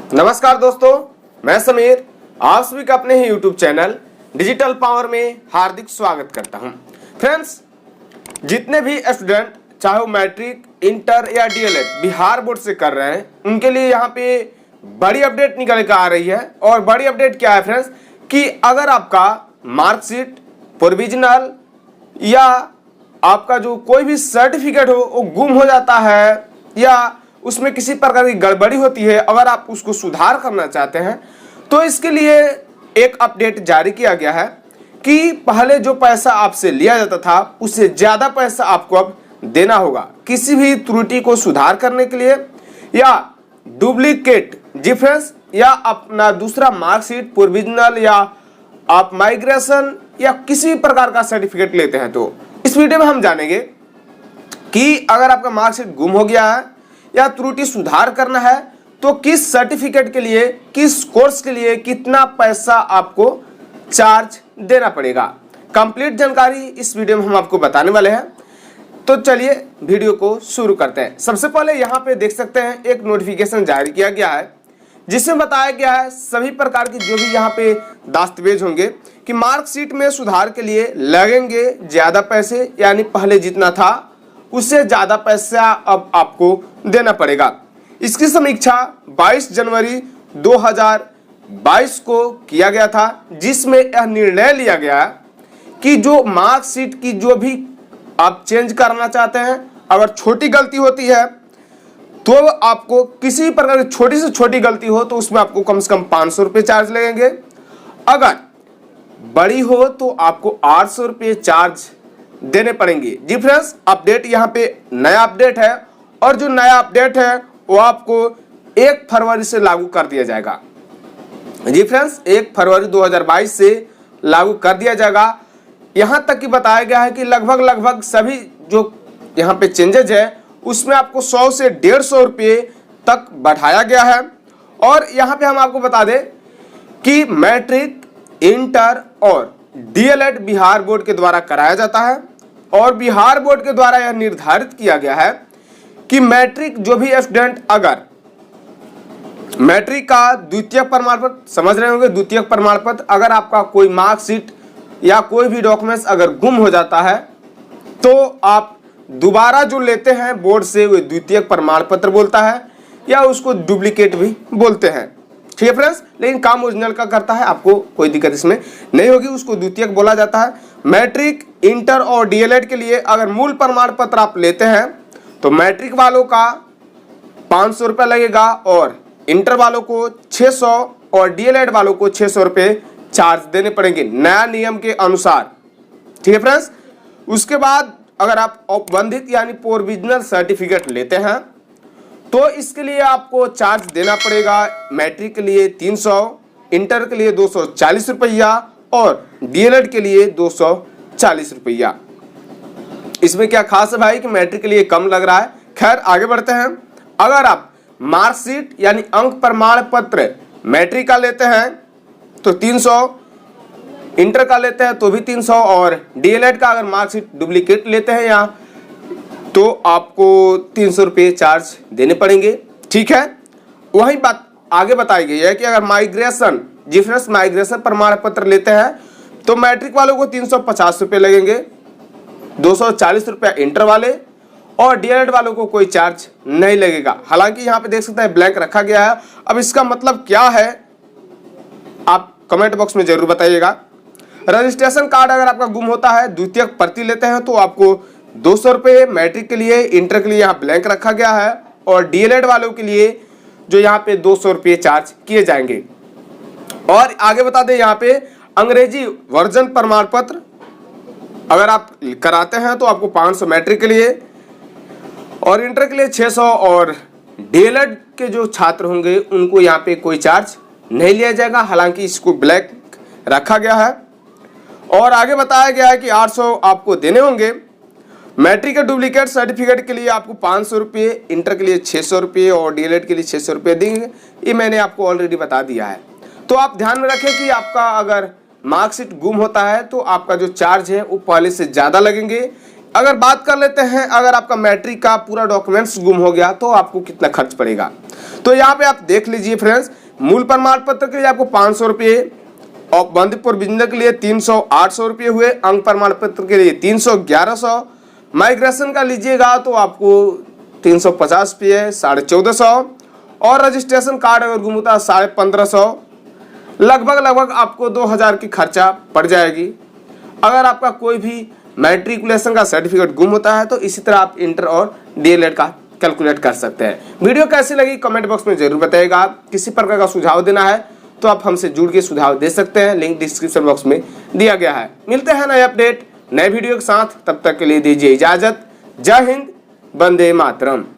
नमस्कार दोस्तों, मैं समीर आप सभी का अपने ही YouTube चैनल डिजिटल पावर में हार्दिक स्वागत करता हूं। फ्रेंड्स, जितने भी स्टूडेंट चाहे वो मैट्रिक, इंटर या डीएलएड बिहार बोर्ड से कर रहे हैं, उनके लिए यहाँ पे बड़ी अपडेट निकल कर आ रही है। और बड़ी अपडेट क्या है फ्रेंड्स, कि अगर आपका मार्कशीट, प्रोविजनल या आपका जो कोई भी सर्टिफिकेट हो वो गुम हो जाता है या उसमें किसी प्रकार की गड़बड़ी होती है, अगर आप उसको सुधार करना चाहते हैं तो इसके लिए एक अपडेट जारी किया गया है कि पहले जो पैसा आपसे लिया जाता था उससे ज़्यादा पैसा आपको अब देना होगा किसी भी त्रुटि को सुधार करने के लिए या डुप्लीकेट डिफरेंस या अपना दूसरा मार्कशीट, प्रोविजनल या आप माइग्रेशन या किसी प्रकार का सर्टिफिकेट लेते हैं। तो इस वीडियो में हम जानेंगे कि अगर आपका मार्कशीट गुम हो गया है या त्रुटि सुधार करना है तो किस सर्टिफिकेट के लिए, किस कोर्स के लिए कितना पैसा आपको चार्ज देना पड़ेगा। कंप्लीट जानकारी इस वीडियो में हम आपको बताने वाले हैं। तो चलिए वीडियो को शुरू करते हैं। सबसे पहले यहाँ पे देख सकते हैं एक नोटिफिकेशन जारी किया गया है जिसमें बताया गया है सभी प्रकार की जो भी यहाँ पे दस्तावेज होंगे कि मार्कशीट में सुधार के लिए लगेंगे ज्यादा पैसे, यानी पहले जितना था उससे ज्यादा पैसा अब आपको देना पड़ेगा। इसकी समीक्षा 22 जनवरी 2022 को किया गया था, जिसमें यह निर्णय लिया गया कि जो मार्कशीट की जो भी आप चेंज करना चाहते हैं, अगर छोटी गलती होती है तो आपको किसी प्रकार की छोटी से छोटी गलती हो तो उसमें आपको कम से कम 500 रुपये चार्ज लगेंगे। अगर बड़ी हो तो आपको 800 रुपये चार्ज देने पड़ेंगे। जी फ्रेंड्स, अपडेट यहाँ पे नया अपडेट है और जो नया अपडेट है वो आपको 1 फरवरी से लागू कर दिया जाएगा। जी फ्रेंड्स, 1 फरवरी 2022 से लागू कर दिया जाएगा। यहाँ तक कि बताया गया है कि लगभग सभी जो यहाँ पे चेंजेज है उसमें आपको 100 से 150 रुपये तक बढ़ाया गया है। और यहाँ पे हम आपको बता दें कि मैट्रिक, इंटर और डीएलएड बिहार बोर्ड के द्वारा कराया जाता है और बिहार बोर्ड के द्वारा यह निर्धारित किया गया है कि मैट्रिक जो भी स्टूडेंट अगर मैट्रिक का द्वितीयक प्रमाण पत्र, समझ रहे होंगे द्वितीयक प्रमाण पत्र, अगर आपका कोई मार्कशीट या कोई भी डॉक्यूमेंट्स अगर गुम हो जाता है तो आप दोबारा जो लेते हैं बोर्ड से वो द्वितीयक प्रमाण पत्र बोलता है या उसको डुप्लीकेट भी बोलते हैं। ठीक है फ्रेंड्स, लेकिन काम ओरिजिनल का करता है, आपको कोई दिक्कत इसमें नहीं होगी, उसको द्वितीयक बोला जाता है। मैट्रिक, इंटर और डीएलएड के लिए अगर मूल प्रमाण पत्र आप लेते हैं तो मैट्रिक वालों का 500 रुपये लगेगा और इंटर वालों को 600 और डीएलएड वालों को 600 रुपये चार्ज देने पड़ेंगे नया नियम के अनुसार। ठीक है फ्रेंड्स, उसके बाद अगर आप औपबंधित यानी प्रोविजनल सर्टिफिकेट लेते हैं तो इसके लिए आपको चार्ज देना पड़ेगा। मैट्रिक के लिए 300, इंटर के लिए 240 रुपया और डीएलएड के लिए 240 रुपया। इसमें क्या खास है भाई कि मैट्रिक के लिए कम लग रहा है। खैर आगे बढ़ते हैं। अगर आप मार्कशीट यानी अंक प्रमाण पत्र मैट्रिक का लेते हैं तो 300, इंटर का लेते हैं तो भी 300 और डीएलएड का अगर मार्कशीट डुप्लीकेट लेते हैं यहाँ तो आपको 300 रुपये चार्ज देने पड़ेंगे। ठीक है, वही बात आगे बताई गई है कि अगर माइग्रेशन, डिफरेंस माइग्रेशन प्रमाण पत्र लेते हैं तो मैट्रिक वालों को 350 रुपये लगेंगे, 240 रुपया इंटर वाले और डीएलएड वालों को कोई चार्ज नहीं लगेगा। हालांकि यहाँ पे देख सकते हैं ब्लैंक रखा गया है। अब इसका मतलब क्या है आप कमेंट बॉक्स में जरूर बताइएगा। रजिस्ट्रेशन कार्ड अगर आपका गुम होता है, द्वितीयक प्रति लेते हैं तो आपको 200 रुपये मैट्रिक के लिए, इंटर के लिए यहाँ ब्लैंक रखा गया है और डीएलएड वालों के लिए जो यहाँ पे 200 रुपये चार्ज किए जाएंगे। और आगे बता दें यहाँ पे अंग्रेजी वर्जन प्रमाण पत्र अगर आप कराते हैं तो आपको 500 मैट्रिक के लिए और इंटर के लिए 600 और डीएलएड के जो छात्र होंगे उनको यहाँ पे कोई चार्ज नहीं लिया जाएगा। हालांकि इसको ब्लैक रखा गया है और आगे बताया गया है कि 800 आपको देने होंगे। मैट्रिक के डुप्लीकेट सर्टिफिकेट के लिए आपको 500 रुपये, इंटर के लिए 600 रुपये और डीएलएड के लिए 600 रुपये देंगे। ये मैंने आपको ऑलरेडी बता दिया है। तो आप ध्यान में रखें कि आपका अगर मार्कशीट गुम होता है तो आपका जो चार्ज है वो पहले से ज़्यादा लगेंगे। अगर बात कर लेते हैं अगर आपका मैट्रिक का पूरा डॉक्यूमेंट्स गुम हो गया तो आपको कितना खर्च पड़ेगा। तो यहाँ पे आप देख लीजिए फ्रेंड्स मूल प्रमाण पत्र के लिए आपको 500 रुपये, औपबंधिक प्रोविजनल के लिए 300-800 रुपये हुए, अंक प्रमाण पत्र के लिए 300-1100, माइग्रेशन का लीजिएगा तो आपको 350 रुपये 1450, और रजिस्ट्रेशन कार्ड अगर गुम होता है 1550, लगभग आपको 2000 की खर्चा पड़ जाएगी। अगर आपका कोई भी मैट्रिकुलेशन का सर्टिफिकेट गुम होता है तो इसी तरह आप इंटर और डीएलएड का कैलकुलेट कर सकते हैं। वीडियो कैसी लगी कमेंट बॉक्स में जरूर बताइएगा। किसी प्रकार का सुझाव देना है तो आप हमसे जुड़ के सुझाव दे सकते हैं, लिंक डिस्क्रिप्शन बॉक्स में दिया गया है। मिलते हैं नए अपडेट नए वीडियो के साथ, तब तक के लिए दीजिए इजाजत। जय हिंद, वंदे मातरम।